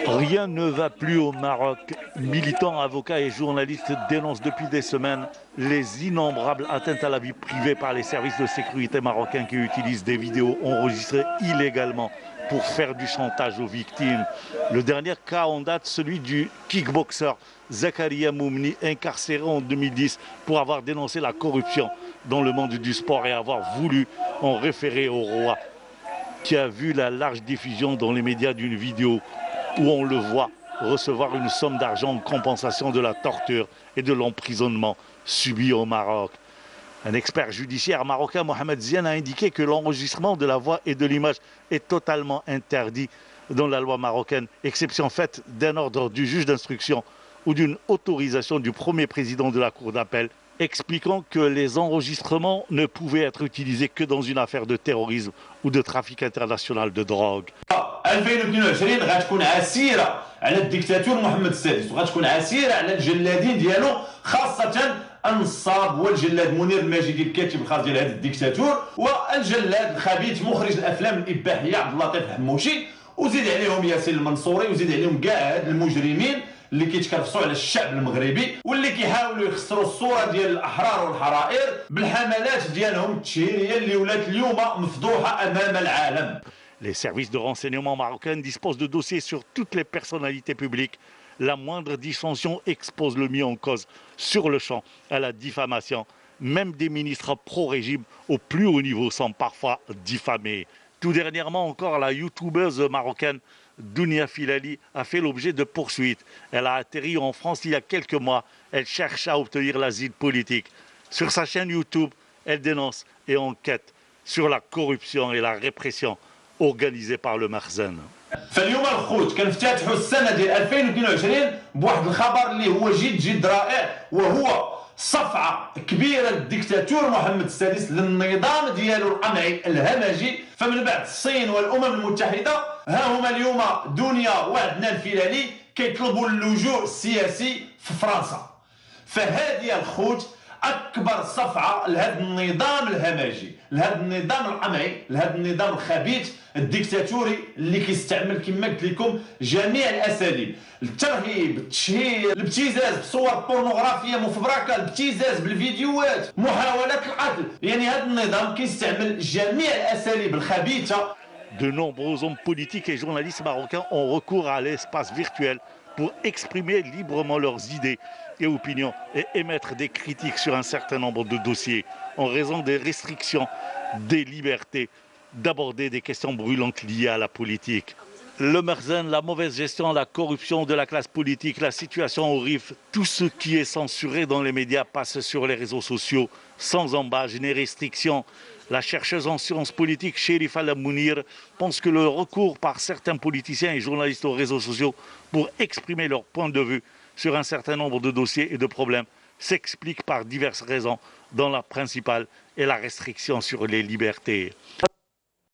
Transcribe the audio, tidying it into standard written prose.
Rien ne va plus au Maroc. Militants, avocats et journalistes dénoncent depuis des semaines les innombrables atteintes à la vie privée par les services de sécurité marocains qui utilisent des vidéos enregistrées illégalement pour faire du chantage aux victimes. Le dernier cas en date, celui du kickboxer Zakaria Moumni, incarcéré en 2010 pour avoir dénoncé la corruption dans le monde du sport et avoir voulu en référer au roi, qui a vu la large diffusion dans les médias d'une vidéo où on le voit recevoir une somme d'argent en compensation de la torture et de l'emprisonnement subi au Maroc. Un expert judiciaire marocain, Mohamed Ziane, a indiqué que l'enregistrement de la voix et de l'image est totalement interdit dans la loi marocaine, exception faite d'un ordre du juge d'instruction ou d'une autorisation du premier président de la cour d'appel, expliquant que les enregistrements ne pouvaient être utilisés que dans une affaire de terrorisme ou de trafic international de drogue. 2022 غتكون عسيره على الديكتاتور محمد السادس وغتكون عسيره على الجلادين ديالو خاصه النصاب والجلاد منير الماجدي الكاتب الخاص ديال هذا الديكتاتور والجلاد الخبيث مخرج الافلام الاباحيه عبد اللطيف الحموشي وزيد عليهم ياسين المنصوري وزيد عليهم كاع هاد المجرمين اللي كيتكرفسوا على الشعب المغربي واللي كيحاولوا يخسروا الصوره ديال الاحرار والحرائر بالحملات ديالهم التشهيريه اللي ولات اليوم مفضوحه امام العالم. Les services de renseignement marocains disposent de dossiers sur toutes les personnalités publiques. La moindre dissension expose le mis en cause sur le champ à la diffamation. Même des ministres pro-régime au plus haut niveau sont parfois diffamés. Tout dernièrement encore, la youtubeuse marocaine Dounia Filali a fait l'objet de poursuites. Elle a atterri en France il y a quelques mois. Elle cherche à obtenir l'asile politique. Sur sa chaîne YouTube, elle dénonce et enquête sur la corruption et la répression organisée par le Merzen. فاليوم الخوت كنفتتحوا السنه ديال 2022 بواحد الخبر اللي هو جد رائع وهو صفعه كبيره للديكتاتور محمد السادس للنظام ديالو القمعي الهمجي. فمن بعد الصين والامم المتحده ها هما اليوم دنيا وعدنان الفيلالي كيطلبوا اللجوء السياسي في فرنسا. فهذه الخوت اكبر صفعه لهذا النظام الهمجي لهذا النظام القمعي لهذا النظام الخبيث الديكتاتوري اللي كيستعمل كما قلت لكم جميع الاساليب الترهيب التشهير الابتزاز بصور بورنوغرافيه مفبركه الابتزاز بالفيديوهات محاولات القتل. يعني هذا النظام كيستعمل جميع الاساليب الخبيثه. De nombreux hommes politiques et journalistes marocains ont recours à l'espace virtuel pour exprimer librement leurs idées et opinions et émettre des critiques sur un certain nombre de dossiers en raison des restrictions des libertés d'aborder des questions brûlantes liées à la politique. Le Merzen, la mauvaise gestion, la corruption de la classe politique, la situation au RIF, tout ce qui est censuré dans les médias passe sur les réseaux sociaux sans embâche ni restriction. La chercheuse en sciences politiques Chérifa Mounir pense que le recours par certains politiciens et journalistes aux réseaux sociaux pour exprimer leur point de vue sur un certain nombre de dossiers et de problèmes s'explique par diverses raisons, dont la principale est la restriction sur les libertés.